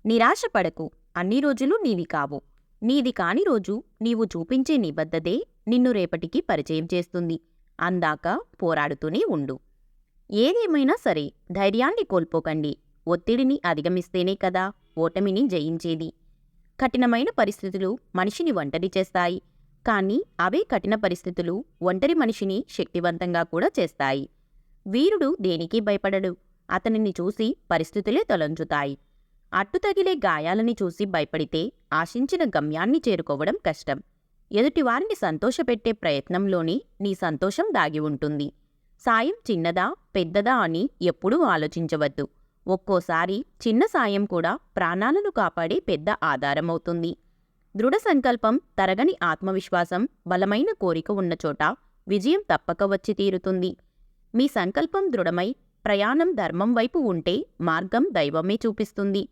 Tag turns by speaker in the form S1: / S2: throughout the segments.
S1: నిరాశపడకు. అన్ని రోజులు నీవి కావు. నీది కాని రోజు నీవు చూపించే నిబద్ధతే నిన్ను రేపటికి పరిచయం చేస్తుంది. అందాక పోరాడుతూనే ఉండు. ఏదేమైనా సరే ధైర్యాన్ని కోల్పోకండి. ఒత్తిడిని అధిగమిస్తేనే కదా ఓటమిని జయించేది. కఠినమైన పరిస్థితులు మనిషిని ఒంటరి చేస్తాయి. కానీ అవే కఠిన పరిస్థితులు ఒంటరి మనిషిని శక్తివంతంగా కూడా చేస్తాయి. వీరుడు దేనికి భయపడడు. అతనిని చూసి పరిస్థితులే తొలంచుతాయి. అట్టుతగిలే గాయాలని చూసి భయపడితే ఆశించిన గమ్యాన్ని చేరుకోవడం కష్టం. ఎదుటివారిని సంతోషపెట్టే ప్రయత్నంలోనే నీ సంతోషం దాగి ఉంటుంది. సాయం చిన్నదా పెద్దదా అని ఎప్పుడూ ఆలోచించవద్దు. ఒక్కోసారి చిన్న సాయం కూడా ప్రాణాలను కాపాడే పెద్ద ఆధారమవుతుంది. దృఢ సంకల్పం, తరగని ఆత్మవిశ్వాసం, బలమైన కోరిక ఉన్న చోట విజయం తప్పక వచ్చి తీరుతుంది. మీ సంకల్పం దృఢమై ప్రయాణం ధర్మం వైపు ఉంటే మార్గం దైవమే చూపిస్తుంది.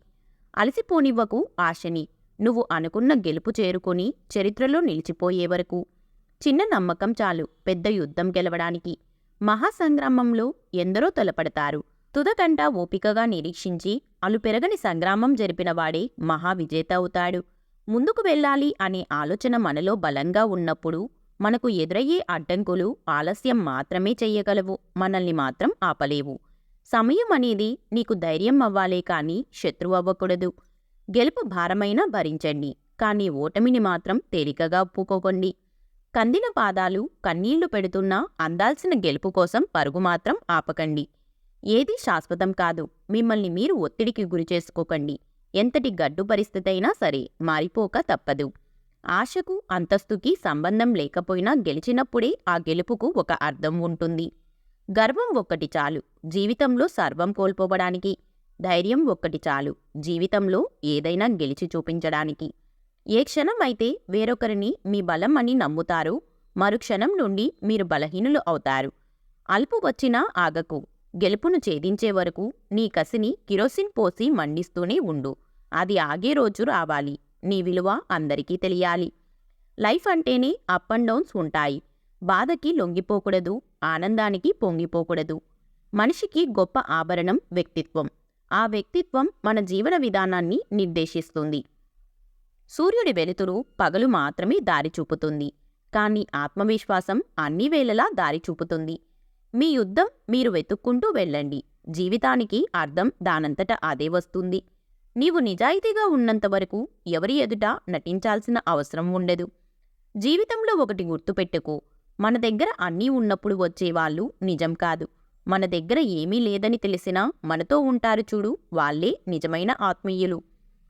S1: అలసిపోనివ్వకు ఆశని. నువ్వు అనుకున్న గెలుపు చేరుకొని చరిత్రలో నిలిచిపోయే వరకు. చిన్న నమ్మకం చాలు పెద్ద యుద్ధం గెలవడానికి. మహాసంగ్రామంలో ఎందరో తలపడతారు. తుదకంట ఓపికగా నిరీక్షించి అలుపెరగని సంగ్రామం జరిపినవాడే మహావిజేత అవుతాడు. ముందుకు వెళ్ళాలి అనే ఆలోచన మనలో బలంగా ఉన్నప్పుడు మనకు ఎదురయ్యే అడ్డంకులు ఆలస్యం మాత్రమే చెయ్యగలవు, మనల్ని మాత్రం ఆపలేవు. సమయం అనేది నీకు ధైర్యం అవ్వాలే కానీ శత్రువు అవ్వకూడదు. గెలుపు భారమైనా భరించండి, కానీ ఓటమిని మాత్రం తేలికగా ఒప్పుకోకండి. కందిన పాదాలు కన్నీళ్లు పెడుతున్నా అందాల్సిన గెలుపు కోసం పరుగు మాత్రం ఆపకండి. ఏదీ శాశ్వతం కాదు. మిమ్మల్ని మీరు ఒత్తిడికి గురిచేసుకోకండి. ఎంతటి గడ్డు పరిస్థితి అయినా సరే మారిపోక తప్పదు. ఆశకు అంతస్తుకి సంబంధం లేకపోయినా గెలిచినప్పుడే ఆ గెలుపుకు ఒక అర్థం ఉంటుంది. గర్వం ఒక్కటి చాలు జీవితంలో సర్వం కోల్పోవడానికి. ధైర్యం ఒక్కటి చాలు జీవితంలో ఏదైనా గెలిచి చూపించడానికి. ఏ క్షణం అయితే వేరొకరిని మీ బలం అని నమ్ముతారో మరుక్షణం నుండి మీరు బలహీనులు అవుతారు. అల్పు వచ్చినా ఆగకు. గెలుపును ఛేదించే వరకు నీ కసిని కిరోసిన్ పోసి మండిస్తూనే ఉండు. అది ఆగే రోజు రావాలి. నీ విలువ అందరికీ తెలియాలి. లైఫ్ అంటేనే అప్ అండ్ డౌన్స్ ఉంటాయి. బాధకి లొంగిపోకూడదు, ఆనందానికి పొంగిపోకూడదు. మనిషికి గొప్ప ఆభరణం వ్యక్తిత్వం. ఆ వ్యక్తిత్వం మన జీవన విధానాన్ని నిర్దేశిస్తుంది. సూర్యుడి వెలుతురు పగలు మాత్రమే దారి చూపుతుంది, కానీ ఆత్మవిశ్వాసం అన్ని వేళలా దారి చూపుతుంది. మీ యుద్ధం మీరు వెతుక్కుంటూ వెళ్ళండి. జీవితానికి అర్థం దానంతట అదే వస్తుంది. నీవు నిజాయితీగా ఉన్నంతవరకు ఎవరి ఎదుట నటించాల్సిన అవసరం ఉండదు. జీవితంలో ఒకటి గుర్తుపెట్టుకో, మన దగ్గర అన్నీ ఉన్నప్పుడు వచ్చేవాళ్ళు నిజం కాదు. మన దగ్గర ఏమీ లేదని తెలిసినా మనతో ఉంటారు చూడు, వాళ్లే నిజమైన ఆత్మీయులు.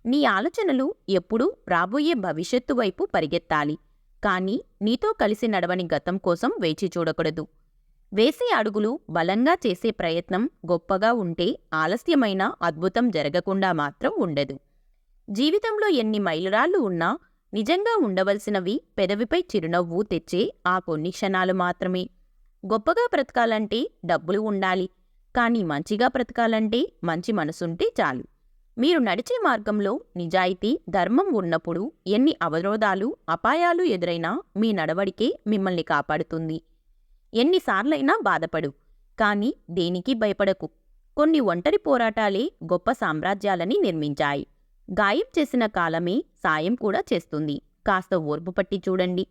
S1: నీ ఆలోచనలు ఎప్పుడూ రాబోయే భవిష్యత్తు వైపు పరిగెత్తాలి, కానీ నీతో కలిసి నడవని గతం కోసం వేచి చూడకూడదు. వేసే అడుగులు బలంగా చేసే ప్రయత్నం గొప్పగా ఉంటే ఆలస్యమైన అద్భుతం జరగకుండా మాత్రం ఉండదు. జీవితంలో ఎన్ని మైలురాళ్లు ఉన్నా నిజంగా ఉండవలసినవి పెదవిపై చిరునవ్వు తెచ్చే ఆ కొన్ని క్షణాలు మాత్రమే. గొప్పగా బ్రతకాలంటే డబ్బులు ఉండాలి, కానీ మంచిగా బ్రతకాలంటే మంచి మనసుంటే చాలు. మీరు నడిచే మార్గంలో నిజాయితీ, ధర్మం ఉన్నప్పుడు ఎన్ని అవరోధాలు, అపాయాలు ఎదురైనా మీ నడవడికే మిమ్మల్ని కాపాడుతుంది. ఎన్నిసార్లైనా బాధపడు, కానీ దేనికి భయపడకు. కొన్ని ఒంటరి పోరాటాలే గొప్ప సామ్రాజ్యాలని నిర్మించాయి. గాయం చేసిన కాలమే సాయం కూడా చేస్తుంది. కాస్త ఓర్పు పట్టి చూడండి.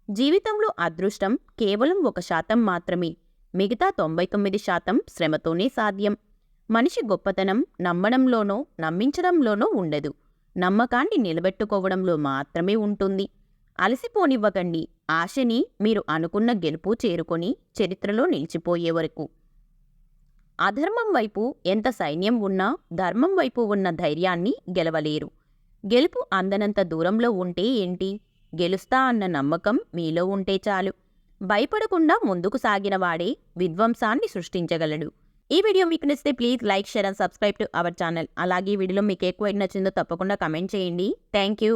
S1: జీవితంలో అదృష్టం కేవలం 1% మాత్రమే. మిగతా 99% శ్రమతోనే సాధ్యం. మనిషి గొప్పతనం నమ్మడంలోనో నమ్మించడంలోనో ఉండదు, నమ్మకాన్ని నిలబెట్టుకోవడంలో మాత్రమే ఉంటుంది. అలసిపోనివ్వకండి. ఆశని మీరు అనుకున్న గెలుపు చేరుకొని చరిత్రలో నిలిచిపోయే వరకు. అధర్మం వైపు ఎంత సైన్యం ఉన్నా ధర్మం వైపు ఉన్న ధైర్యాన్ని గెలవలేరు. గెలుపు అందనంత దూరంలో ఉంటే ఏంటి, గెలుస్తా అన్న నమ్మకం మీలో ఉంటే చాలు. భయపడకుండా ముందుకు సాగినవాడే విధ్వంసాన్ని సృష్టించగలడు. ఈ వీడియో మీకు నచ్చితే please like, share and subscribe to our channel. అలాగే ఈ వీడియోలో మీకు ఎక్కువ నచ్చిందో తప్పకుండా కమెంట్ చేయండి. Thank you.